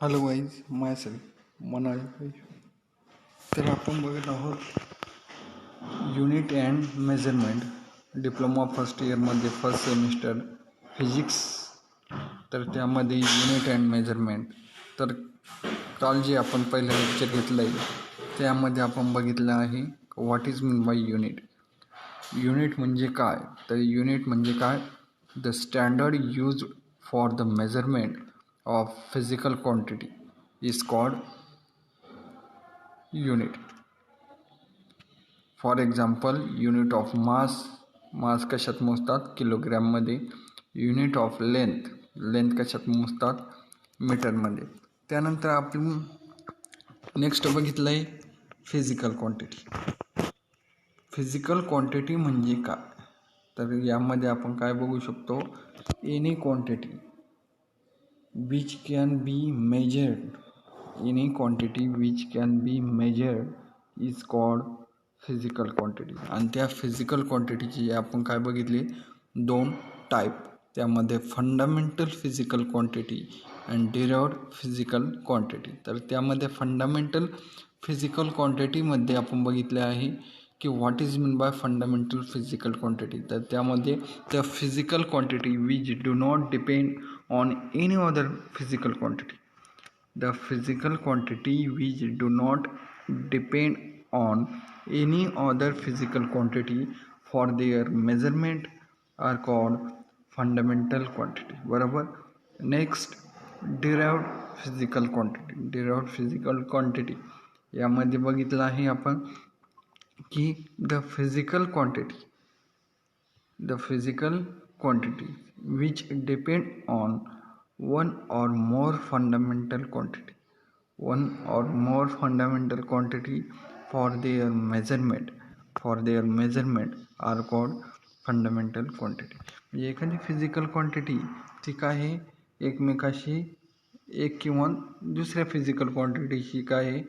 Hello guys, myself Manali. तर आपण बघत आहोत unit and measurement, diploma first इयरमध्ये फर्स्ट सेमिस्टर फिजिक्स. तर त्यामध्ये युनिट अँड मेजरमेंट. तर काल जे आपण पहिलं लेक्चर घेतलं आहे त्यामध्ये आपण बघितलं आहे what is mean by unit. Unit म्हणजे काय? तर युनिट म्हणजे काय? The standard use for the measurement of physical quantity is called unit. For example, unit of mass कशात मोजतात? किलोग्रॅम मध्ये. युनिट ऑफ लेंथ कशात मोजतात? मीटर मध्ये. त्यानंतर आपण नेक्स्ट बघितलं आहे फिजिकल क्वांटिटी. फिजिकल क्वांटिटी म्हणजे काय? तर यामध्ये आपण काय बघू शकतो? Any quantity which can be measured. Any quantity which can be measured is called physical quantity. आणि त्या फिजिकल क्वांटिटीची आपण काय बघितले? दोन टाईप. त्यामध्ये fundamental physical quantity and derived physical quantity. तर त्यामध्ये फंडामेंटल फिजिकल क्वांटिटीमध्ये आपण बघितले आहे की what is mean by fundamental physical quantity. तर त्यामध्ये त्या physical quantity which do not depend on any other physical quantity. The physical quantity which do not depend on any other physical quantity for their measurement are called fundamental quantity. बरोबर. Next derived physical quantity. Derived physical quantity यामध्ये बघितलं आहे आपण की the physical quantity which depend on one or more fundamental quantity for their measurement are called fundamental quantity. म्हणजे एखादी physical quantity ती काय आहे? एकमेकाशी एक किंवा दुसऱ्या फिजिकल क्वांटिटीशी काय आहे?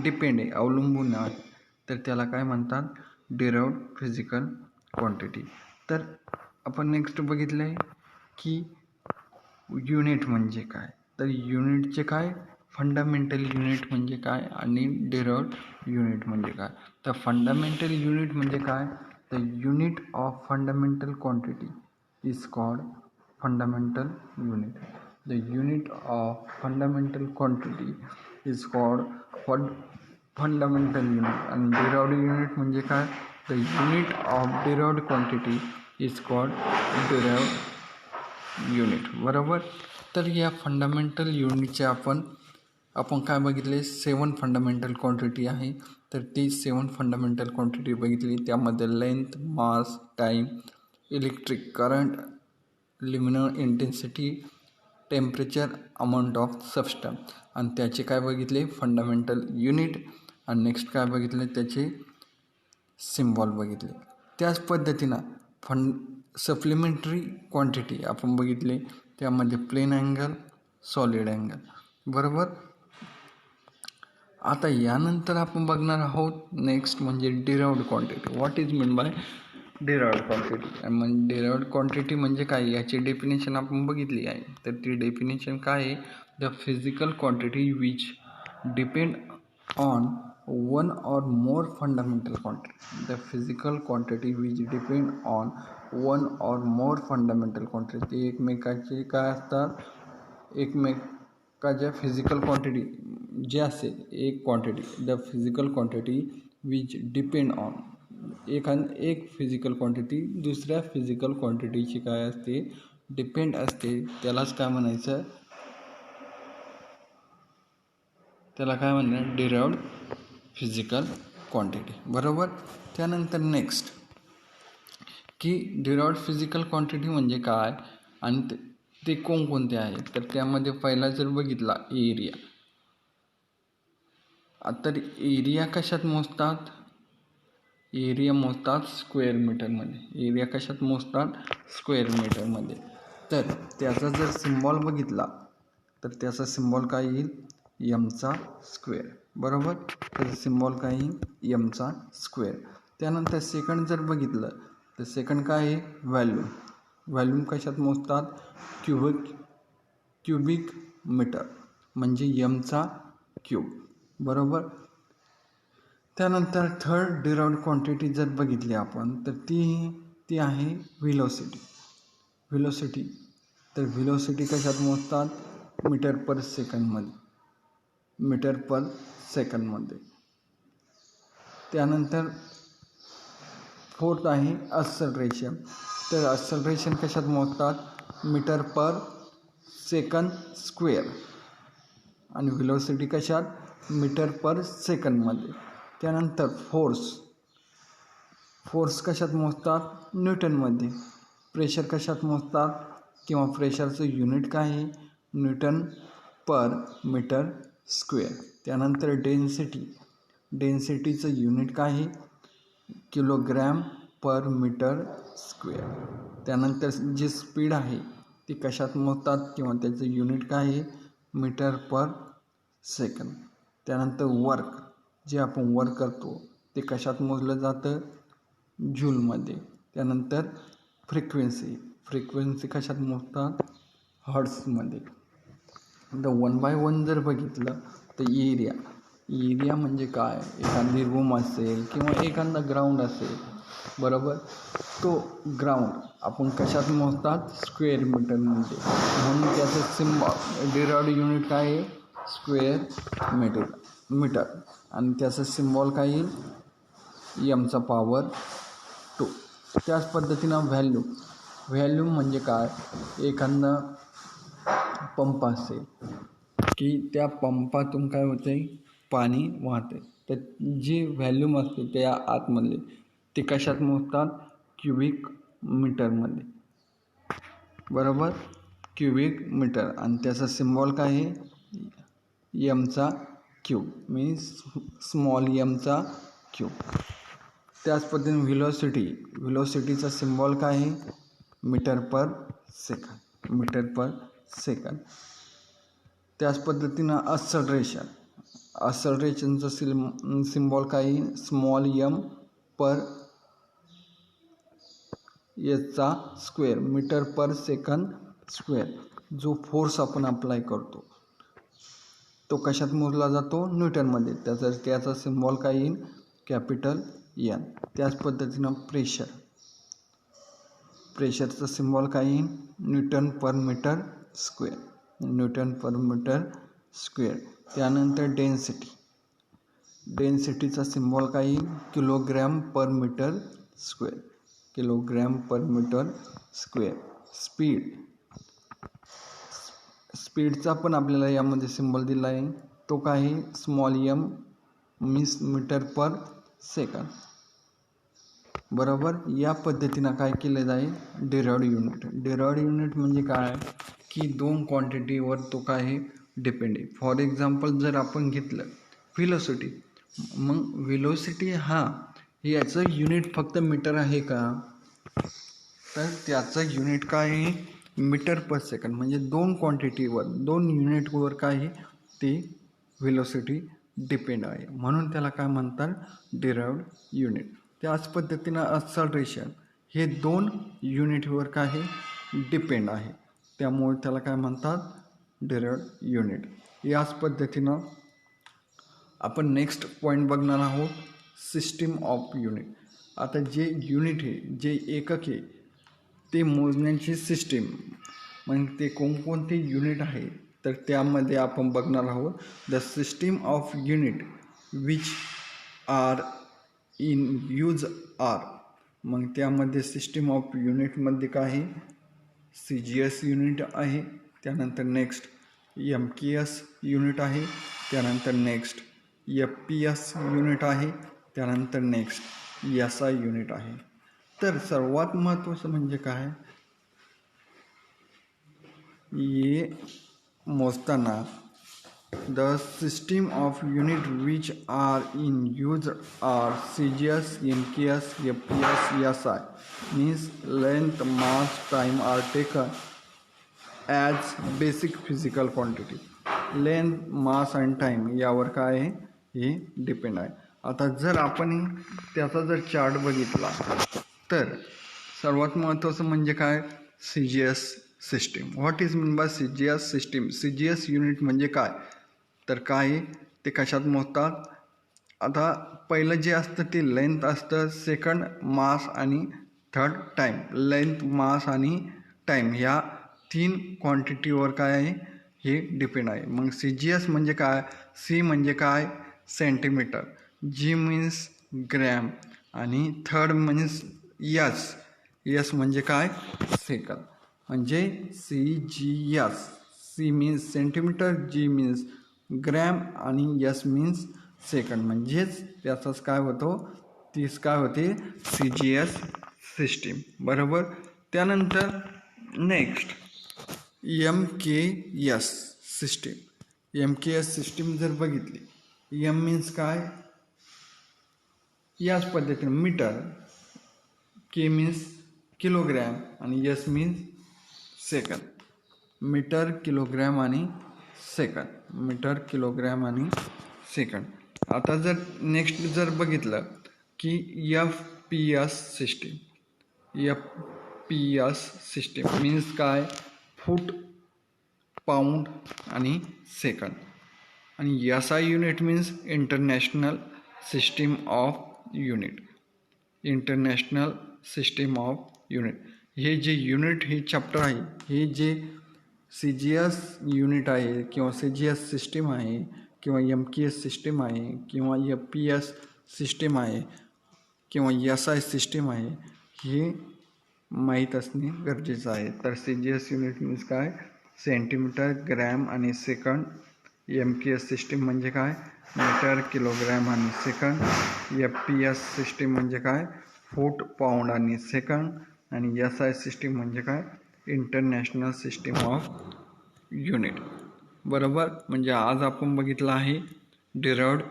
डिपेंड आहे, अवलंबून आहे. तर त्याला काय म्हणतात? Derived physical quantity. तर आपण नेक्स्ट बघितलं आहे की युनिट म्हणजे काय. तर युनिटचे काय? फंडामेंटल युनिट म्हणजे काय आणि डिराइव्ड युनिट म्हणजे काय. तर फंडामेंटल युनिट म्हणजे काय? The unit of fundamental quantity is called fundamental unit. The unit of fundamental quantity is called fundamental unit. आणि डिराइव्ड युनिट म्हणजे काय? The unit of derived quantity is called derived unit. बरोबर. तर या fundamental युनिटचे आपण काय बघितले? 7 फंडामेंटल क्वांटिटी आहे. तर ती 7 फंडामेंटल क्वांटिटी बघितली. त्यामध्ये length, mass, time, electric current, luminous intensity, temperature, amount of substance. आणि त्याचे काय बघितले? Fundamental unit. आणि नेक्स्ट काय बघितले? त्याचे सिम्बॉल बघितले. त्याच पद्धतीनं सप्लिमेंटरी क्वांटिटी आपण बघितले. त्यामध्ये प्लेन अँगल, सॉलिड अँगल. बरोबर. आता यानंतर आपण बघणार आहोत नेक्स्ट म्हणजे derived quantity. What is mean by derived quantity. म्हणजे डिराइव्ड क्वांटिटी म्हणजे काय? याची डेफिनेशन आपण बघितली आहे. तर ती डेफिनेशन काय आहे? The physical quantity which depend on one or more fundamental quantity. The physical quantity which depend on one or more fundamental quantity. ते एकमेकाचे काय असतात? एकमेकाच्या फिजिकल क्वांटिटी जे असेल एक quantity, the physical quantity which depend on एक physical quantity दुसऱ्या physical क्वांटिटीची काय असते? डिपेंड असते. त्यालाच काय म्हणायचं? त्याला काय म्हणणार? Derived physical quantity. बरोबर. त्यानंतर नेक्स्ट की डिराइव्ड फिजिकल क्वांटिटी म्हणजे काय आणि ते कोणकोणते आहेत. तर त्यामध्ये पहिला जर बघितला एरिया. तर एरिया कशात मोजतात? एरिया मोजतात स्क्वेअर मीटरमध्ये. एरिया कशात मोजतात? स्क्वेअर मीटरमध्ये. तर त्याचा जर सिम्बॉल बघितला तर त्याचा सिम्बॉल काय येईल? एमचा स्क्वेअर. बरोबर. त्याचा सिम्बॉल काय येईल? एमचा स्क्वेअर. त्यानंतर सेकंड जर बघितलं तर सेकंड काय आहे? व्हॅल्यूम कशात मोजतात? Cubic metre. म्हणजे एमचा क्यूब, बरोबर. त्यानंतर थर्ड डिराइव्ड क्वांटिटी जर बघितली आपण तर ती आहे व्हेलोसिटी. तर व्हेलोसिटी कशात मोजतात? मीटर पर सेकंडमध्ये. त्यानंतर फोर्थ आहे ॲक्सलरेशन. तर ॲक्सलरेशन कशात मोजतात? Metre per second square. आणि व्हेलोसिटी कशात? मीटर पर सेकंडमध्ये. त्यानंतर फोर्स कशात मोजतात? न्यूटनमध्ये. प्रेशर कशात मोजतात किंवा प्रेशरचं युनिट काय आहे? Newton per metre square. त्यानंतर डेन्सिटीचं युनिट काय आहे? Kilogram per metre square. त्यानंतर जी स्पीड आहे ती कशात मोजतात किंवा त्याचं युनिट काय आहे? Metre per second. त्यानंतर वर्क, जे आपण वर्क करतो ते कशात मोजलं जातं? जूलमध्ये. त्यानंतर फ्रिक्वेन्सी कशात मोजतात? हर्ट्समध्ये. तर 1 बाय 1 जर बघितलं तर एरिया म्हणजे काय? एखादी रूम असेल किंवा एखादा ग्राउंड असेल, बरोबर. तो ग्राउंड आपण कशात मोजतात? स्क्वेअर मीटरमध्ये. म्हणून त्याचं डिराइव्ड युनिट काय आहे? Square metre. आणि त्याचं सिम्बॉल काय येईल? एमचा पॉवर 2. त्याच पद्धतीनं व्हॅल्यूम म्हणजे काय? एखादा पंप असेल की त्या पंपातून काय होते? पाणी वाहते. तर जी व्हॅल्यूम असते त्या आतमधले ते कशात मोजतात? क्युबिक मीटरमध्ये, बरोबर. Cubic metre. आणि त्याचा सिम्बॉल काय आहे? एमचा क्यूब, मीन्स स्मॉल एमचा क्यूब. त्याच पद्धतीने व्हेलोसिटीचा सिम्बॉल काय आहे? Metre per second. त्याच पद्धतीनं ॲक्सलरेशनचं सिम्बॉल काय आहे? स्मॉल एम पर एचचा square, metre per second square. जो फोर्स आपण अप्लाय करतो तो कशात मोजला जातो? न्यूटनमध्ये. त्याचा सिम्बॉल काय येईल? Capital N. त्याच पद्धतीनं प्रेशरचं सिम्बॉल काय येईल? Newton per metre square. त्यानंतर डेन्सिटीचा सिम्बॉल काय येईल? Kilogram per metre square. स्पीडचा पण आपल्याला यामध्ये सिम्बॉल दिला आहे. तो काय आहे? Small m, means metre per second, बरोबर. या पद्धतीनं काय केलं जाईल? डिराइव्ड युनिट म्हणजे काय? की 2 क्वांटिटीवर तो काय आहे? डिपेंड आहे. फॉर एक्झाम्पल जर आपण घेतलं व्हेलोसिटी, मग व्हेलोसिटी याचं युनिट फक्त मीटर आहे का? तर त्याचं युनिट काय आहे? Metre per second. म्हणजे 2 क्वांटिटीवर, 2 युनिटवर काय आहे? ते व्हेलोसिटी डिपेंड आहे. म्हणून त्याला काय म्हणतात? Derived unit. त्याच पद्धतीनं ॲक्सलरेशन हे 2 युनिटवर काय आहे? डिपेंड आहे. त्यामुळे त्याला काय म्हणतात? Derived unit. याच पद्धतीनं आपण नेक्स्ट पॉईंट बघणार आहोत, सिस्टीम ऑफ युनिट. आता जे युनिट आहे, जे एकक आहे, ते मोजण्याची सिस्टीम म्हणजे ते कोणकोणते युनिट आहे तर त्यामध्ये आपण बघणार आहोत the system of unit which are in use are. मग त्यामध्ये सिस्टीम ऑफ युनिटमध्ये काय आहे? CGS युनिट आहे. त्यानंतर नेक्स्ट MKS युनिट आहे. त्यानंतर नेक्स्ट FPS युनिट आहे. त्यानंतर नेक्स्ट SI युनिट आहे. तर सर्वात महत्त्वाचं म्हणजे काय? हे मोजताना the system of unit which are in use are CGS, MKS, FPS, SI. Means length, mass, time are taken as basic physical quantity. Length, mass आणि टाईम यावर काय आहे? हे डिपेंड आहे. आता जर आपण त्याचा जर चार्ट बघितला तर सर्वात महत्त्वाचं म्हणजे काय? CGS system. What is mean by CGS system? CGS unit म्हणजे काय, तर काय ते कशात मोजतात? आता पहिलं जे असतं ते लेंथ असतं, सेकंड मास आणि थर्ड टाईम. लेंथ, मास आणि टाईम ह्या 3 क्वांटिटीवर काय आहे, हे डिपेंड आहे. मग CGS म्हणजे काय? C म्हणजे काय? सेंटीमीटर. G मीन्स ग्रॅम आणि थर्ड मीन्स S म्हणजे काय? सेकंद. म्हणजे CGS. C means centimetre, G means gram आणि S मीन्स सेकंड. म्हणजेच त्याचाच काय होतो, तीच काय होते, CGS सिस्टीम. बरोबर. त्यानंतर next MKS system. MKS system जर बघितली, M मीन्स काय, याच पद्धतीने मीटर, K मीन्स किलोग्रॅम आणि S मीन्स सेकंद. मीटर, किलोग्रॅम आणि सेकंद. मीटर, किलोग्रॅम आणि सेकंड. आता जर नेक्स्ट जर बघितलं की FPS system. FPS system means काय, फूट, पाऊंड आणि सेकंद. आणि SI unit means international system of unit. International system of unit. हे जे युनिट, हे चॅप्टर आहे, हे जे CGS युनिट आहे किंवा CGS सिस्टीम आहे किंवा MKS सिस्टीम आहे किंवा FPS सिस्टीम आहे किंवा SI सिस्टीम आहे, हे माहीत असणे गरजेचं आहे. तर CGS युनिट मीन्स काय, सेंटीमीटर, ग्रॅम आणि सेकंड. MKS सिस्टीम म्हणजे काय, मीटर, किलोग्रॅम आणि सेकंड. FPS सिस्टीम म्हणजे काय, फूट, पाऊंड आणि सेकंड. आणि SI सिस्टीम म्हणजे काय, इंटरनॅशनल सिस्टीम ऑफ युनिट. बरोबर. म्हणजे आज आपण बघितलं आहे डिराइव्हड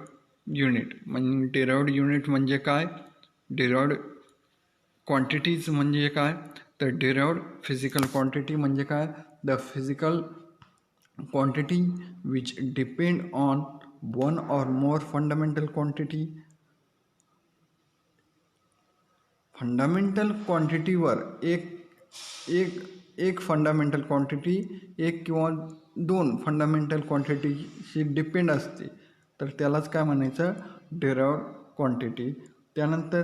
युनिट. म्हणजे डिराइव्हड युनिट म्हणजे काय, डिराइव्हड क्वांटिटीज म्हणजे काय, तर डिराइव्हड फिजिकल क्वांटिटी म्हणजे काय, the physical quantity which depend on one और मोर फंडामेंटल क्वांटिटी. फंडामेंटल क्वांटिटीवर एक फंडामेंटल क्वांटिटी, एक किंवा 2 फंडामेंटल क्वांटिटीशी डिपेंड असते, तर त्यालाच काय म्हणायचं, डिराइव्हड क्वांटिटी. त्यानंतर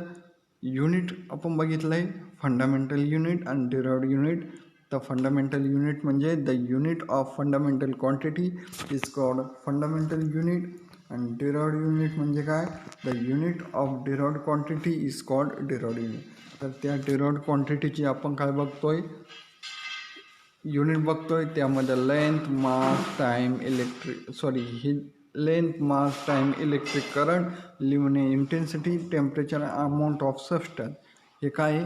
युनिट आपण बघितलं आहे, फंडामेंटल युनिट आणि डिराइव्हड युनिट. तर फंडामेंटल युनिट म्हणजे the unit of fundamental quantity is called fundamental unit. आणि डिराइव्हड युनिट म्हणजे काय, the unit of derived quantity is called derived unit. तर त्या डिराइव्हड क्वांटिटीची आपण काय बघतोय, युनिट बघतोय. त्यामध्ये लेंथ, मास, टाईम, ही length, mass, time, electric current, luminous intensity, temperature, amount of substance, हे काय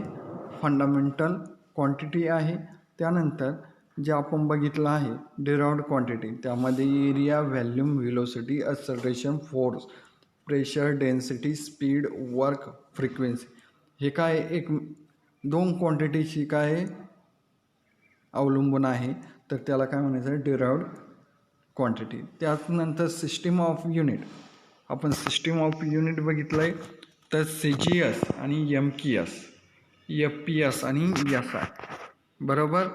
फंडामेंटल क्वांटिटी आहे. त्यानंतर जे आपण बघितलं आहे डिराइव्हड क्वांटिटी, त्यामध्ये area, volume, velocity, acceleration, force, pressure, density, speed, work, frequency, हे काय 2 क्वांटिटीशी काय अवलंबून आहे, तर त्याला काय म्हणायचं, डिराइव्हड क्वांटिटी. त्यानंतर सिस्टीम ऑफ युनिट. आपण सिस्टीम ऑफ युनिट बघितलं आहे, तर CGS आणि MKS, FPS आणि SI. बरोबर.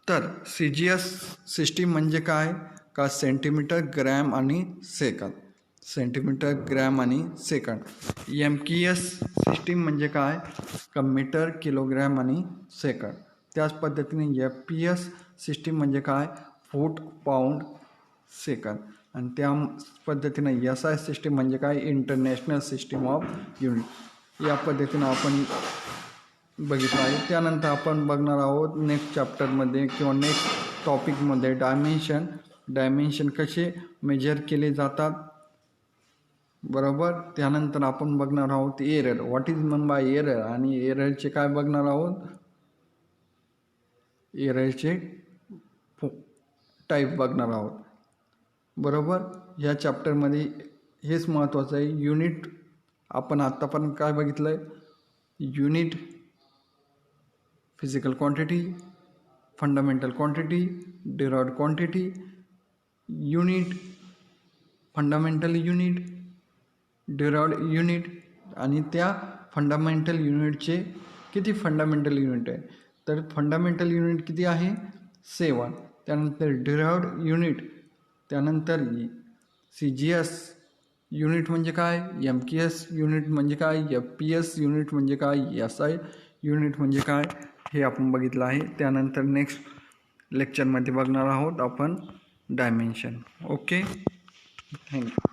तर CGS सिस्टीम म्हणजे काय, का सेंटीमीटर, ग्रॅम आणि सेकंद. सेंटीमीटर, ग्रॅम आणि सेकंड. MKS सिस्टीम म्हणजे काय, का मीटर, किलोग्रॅम आणि सेकंड. त्याच पद्धतीने FPS सिस्टीम म्हणजे काय, फूट, पाऊंड, सेकंद. आणि त्या पद्धतीने SI सिस्टीम म्हणजे काय, इंटरनॅशनल सिस्टीम ऑफ युनिट. या पद्धतीनं आपण बघितलं आहे. त्यानंतर आपण बघणार आहोत नेक्स्ट चॅप्टरमध्ये किंवा नेक्स्ट टॉपिकमध्ये डायमेन्शन कसे मेजर केले जातात. बरोबर. त्यानंतर आपण बघणार आहोत error, what is mean by error, आणि एररचे काय बघणार आहोत, एररचे टाईप बघणार आहोत. बरोबर. ह्या चॅप्टरमध्ये हेच महत्त्वाचं आहे. युनिट आपण आत्तापर्यंत काय बघितलं आहे, unit, physical quantity, fundamental quantity, derived quantity, unit, fundamental unit, derived unit. आणि त्या फंडामेंटल युनिटचे किती फंडामेंटल युनिट आहे, तर फंडामेंटल युनिट किती आहे, 7. त्यानंतर डिराइव्हड युनिट, त्यानंतर CGS युनिट म्हणजे काय, MKS युनिट म्हणजे काय, FPS युनिट म्हणजे काय, SI युनिट म्हणजे काय, हे आपण बघितलं आहे. त्यानंतर नेक्स्ट लेक्चरमध्ये बघणार आहोत आपण डायमेन्शन. Okay, thank you.